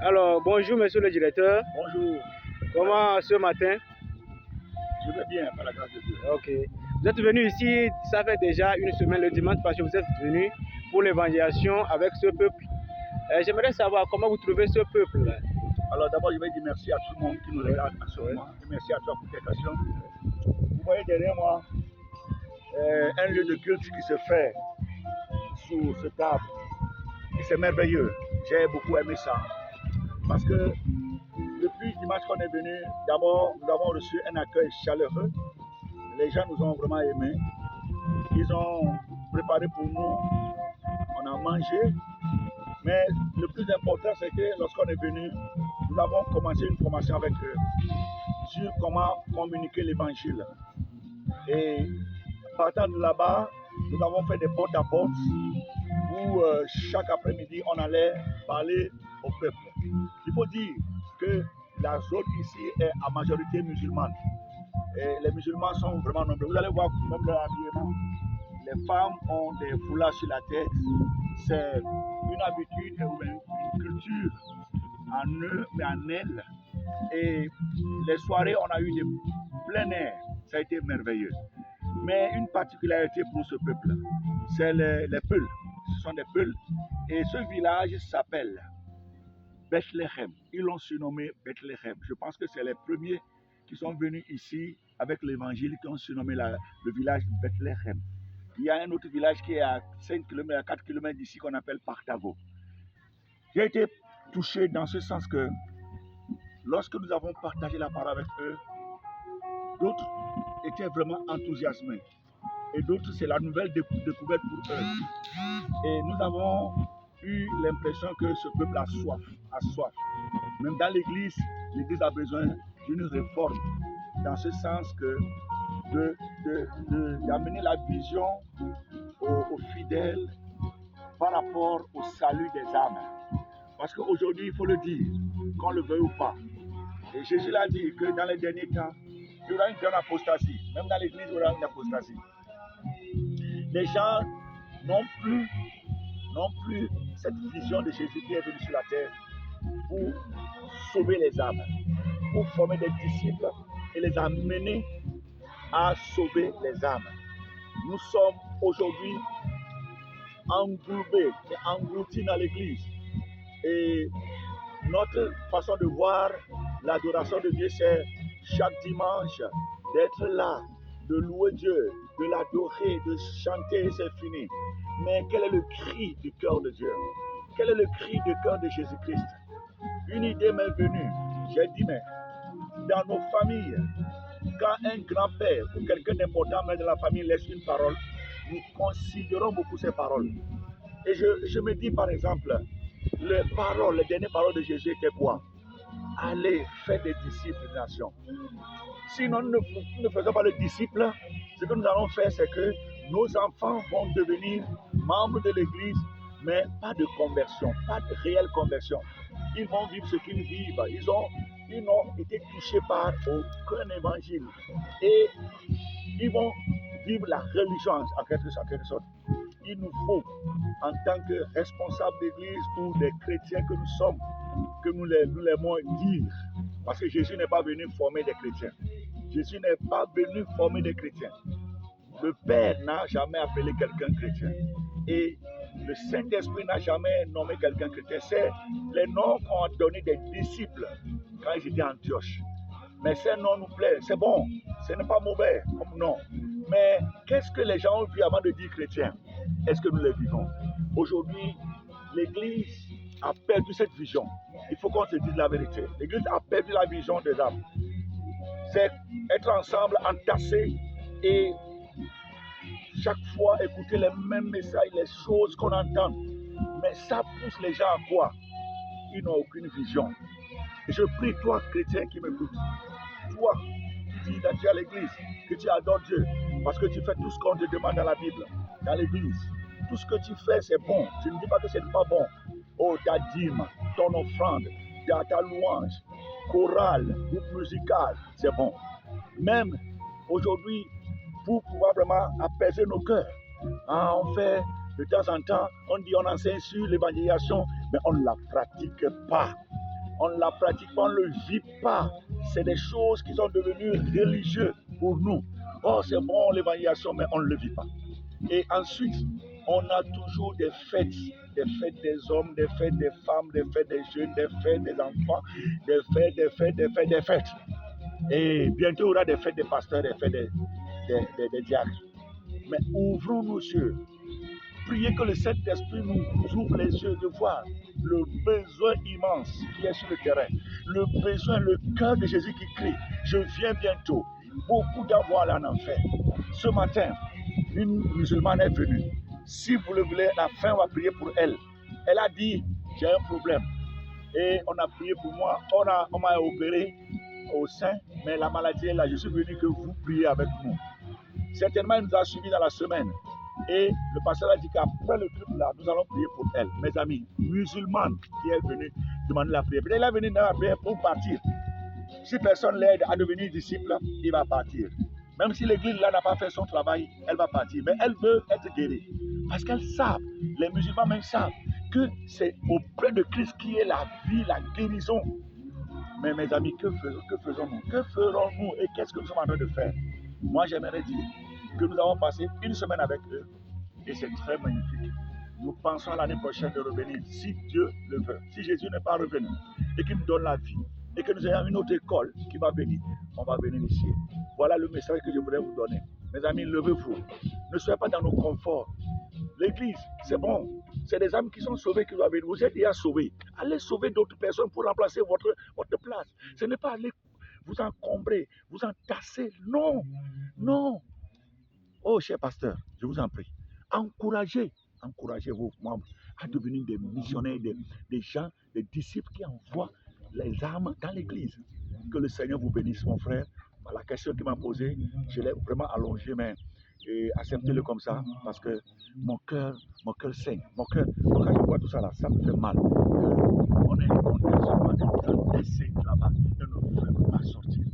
Alors, bonjour monsieur le directeur. Bonjour. Comment ce matin? Je vais bien, par la grâce de Dieu. Ok. Vous êtes venu ici, ça fait déjà une semaine, le dimanche, parce que vous êtes venu pour l'évangélisation avec ce peuple. J'aimerais savoir comment vous trouvez ce peuple. Alors d'abord, je vais dire merci à tout le monde qui nous regarde en ce moment. Et merci à toi pour tes questions. Vous voyez derrière moi un lieu de culte qui se fait sous ce table. Et c'est merveilleux. J'ai beaucoup aimé ça. Parce que depuis dimanche qu'on est venu, d'abord, nous avons reçu un accueil chaleureux. Les gens nous ont vraiment aimés. Ils ont préparé pour nous. On a mangé. Mais le plus important, c'est que lorsqu'on est venu, nous avons commencé une formation avec eux sur comment communiquer l'évangile. Et partant de là-bas, nous avons fait des porte-à-porte où chaque après-midi, on allait parler au peuple. Il faut dire que la zone ici est à majorité musulmane. Et les musulmans sont vraiment nombreux. Vous allez voir même leur habillement. Les femmes ont des foulards sur la tête. C'est une habitude, une culture en eux, mais en elles. Et les soirées, on a eu des plein air. Ça a été merveilleux. Mais une particularité pour ce peuple, c'est les Peuls. Ce sont des Peuls. Et ce village s'appelle Bethléem. Ils l'ont surnommé Bethléem. Je pense que c'est les premiers qui sont venus ici avec l'évangile qui ont surnommé le village Bethléem. Il y a un autre village qui est à 5 km, à 4 km d'ici qu'on appelle Partavo. J'ai été touché dans ce sens que lorsque nous avons partagé la parole avec eux, d'autres étaient vraiment enthousiasmés. Et d'autres, c'est la nouvelle découverte pour eux. Et nous avons eu l'impression que ce peuple a soif. Même dans l'église a besoin d'une réforme. Dans ce sens que d'amener la vision aux fidèles par rapport au salut des âmes. Parce qu'aujourd'hui, il faut le dire, qu'on le veuille ou pas. Et Jésus l'a dit que dans les derniers temps, il y aura une grande apostasie. Même dans l'église, il y aura une apostasie. Les gens n'ont plus cette vision de Jésus qui est venu sur la terre pour sauver les âmes, pour former des disciples et les amener à sauver les âmes. Nous sommes aujourd'hui englobés et engloutis dans l'église. Et notre façon de voir l'adoration de Dieu, c'est chaque dimanche d'être là, de louer Dieu, de l'adorer, de chanter, et c'est fini. Mais quel est le cri du cœur de Dieu? Quel est le cri du cœur de Jésus-Christ? Une idée m'est venue. J'ai dit, mais dans nos familles, quand un grand-père ou quelqu'un d'important dans la famille laisse une parole, nous considérons beaucoup ces paroles. Et je me dis par exemple, les dernières paroles de Jésus étaient quoi? Allez, faire des disciples de nation. Sinon, nous ne faisons pas de disciples. Ce que nous allons faire, c'est que nos enfants vont devenir membres de l'église, mais pas de conversion, pas de réelle conversion. Ils vont vivre ce qu'ils vivent. Ils n'ont été touchés par aucun évangile. Et ils vont vivre la religion en quelque sorte. Il nous faut, en tant que responsables d'église ou des chrétiens que nous sommes, que nous l'aimons dire. Parce que Jésus n'est pas venu former des chrétiens. Jésus n'est pas venu former des chrétiens. Le Père n'a jamais appelé quelqu'un chrétien. Et le Saint-Esprit n'a jamais nommé quelqu'un chrétien. C'est les noms qu'on a donnés des disciples quand ils étaient en Antioche. Mais ces noms nous plaisent. C'est bon. Ce n'est pas mauvais comme nom. Mais qu'est-ce que les gens ont vu avant de dire chrétien? Est-ce que nous les vivons? Aujourd'hui, l'Église a perdu cette vision. Il faut qu'on se dise la vérité. L'Église a perdu la vision des âmes. C'est être ensemble, entassés et chaque fois écouter les mêmes messages, les choses qu'on entend. Mais ça pousse les gens à quoi? Ils n'ont aucune vision. Et je prie, toi, chrétien qui m'écoute, toi qui dis que tu es à l'église, que tu adores Dieu, parce que tu fais tout ce qu'on te demande dans la Bible, dans l'église. Tout ce que tu fais, c'est bon. Je ne dis pas que ce n'est pas bon. Oh, ta dîme, ton offrande, ta louange, chorale, groupe musical, c'est bon. Même aujourd'hui, pour pouvoir vraiment apaiser nos cœurs, on fait de temps en temps, on dit on enseigne sur l'évangélisation, mais on ne la pratique pas. On ne la pratique pas, on ne le vit pas. C'est des choses qui sont devenues religieuses pour nous. Oh, c'est bon l'évangélisation, mais on ne le vit pas. Et ensuite, on a toujours des fêtes des hommes, des fêtes des femmes, des fêtes des jeunes, des fêtes des enfants, des fêtes. Et bientôt, il y aura des fêtes des pasteurs, des fêtes des diacres. Mais ouvrons nos yeux. Priez que le Saint-Esprit nous ouvre les yeux de voir le besoin immense qui est sur le terrain. Le besoin, le cœur de Jésus qui crie. Je viens bientôt. Beaucoup d'enfants vont aller en enfer. Ce matin, une musulmane est venue. Si vous le voulez, la fin, on va prier pour elle. Elle a dit, j'ai un problème. Et on a prié pour moi. On m'a opéré au sein, mais la maladie est là. Je suis venu que vous priez avec nous. Certainement, elle nous a suivis dans la semaine. Et le pasteur a dit qu'après le culte là, nous allons prier pour elle. Mes amis, musulmane qui est venue demander la prière. Elle est venue dans la prière pour partir. Si personne l'aide à devenir disciple, il va partir. Même si l'église là n'a pas fait son travail, elle va partir. Mais elle veut être guérie. Parce qu'elles savent, les musulmans même savent, que c'est auprès de Christ qui est la vie, la guérison. Mais mes amis, que faisons-nous? Que ferons-nous et qu'est-ce que nous sommes en train de faire? Moi, j'aimerais dire que nous avons passé une semaine avec eux et c'est très magnifique. Nous pensons l'année prochaine de revenir, si Dieu le veut. Si Jésus n'est pas revenu et qu'il nous donne la vie et que nous ayons une autre école qui va venir, on va venir ici. Voilà le message que je voudrais vous donner. Mes amis, levez-vous. Ne soyez pas dans nos conforts. L'église, c'est bon. C'est des âmes qui sont sauvées qui doivent venir. Vous êtes déjà sauvés. Allez sauver d'autres personnes pour remplacer votre place. Ce n'est pas aller vous encombrer, vous entasser. Non, non. Oh, cher pasteur, je vous en prie, encouragez vos membres à devenir des missionnaires, des gens, des disciples qui envoient les âmes dans l'église. Que le Seigneur vous bénisse, mon frère. La question qu'il m'a posée, je l'ai vraiment allongée, mais acceptez-le comme ça, parce que mon cœur saigne. Mon cœur, quand je vois tout ça là, ça me fait mal. On est seulement des gens d'essayer là-bas et ne veut pas sortir.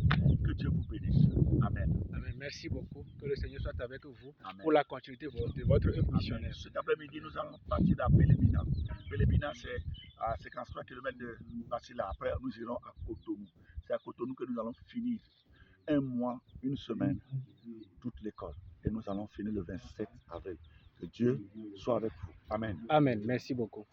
Que Dieu vous bénisse. Amen. Amen. Merci beaucoup. Que le Seigneur soit avec vous. Amen. Pour la continuité de votre œuvre missionnaire. Cet après-midi, nous allons partir à Bélébina. Bélébina, c'est à 53 km de Basila. Après, nous irons à Cotonou. C'est à Cotonou que nous allons finir un mois, une semaine, toute l'école. Et nous allons finir le 27 avril. Que Dieu soit avec vous. Amen. Amen. Merci beaucoup.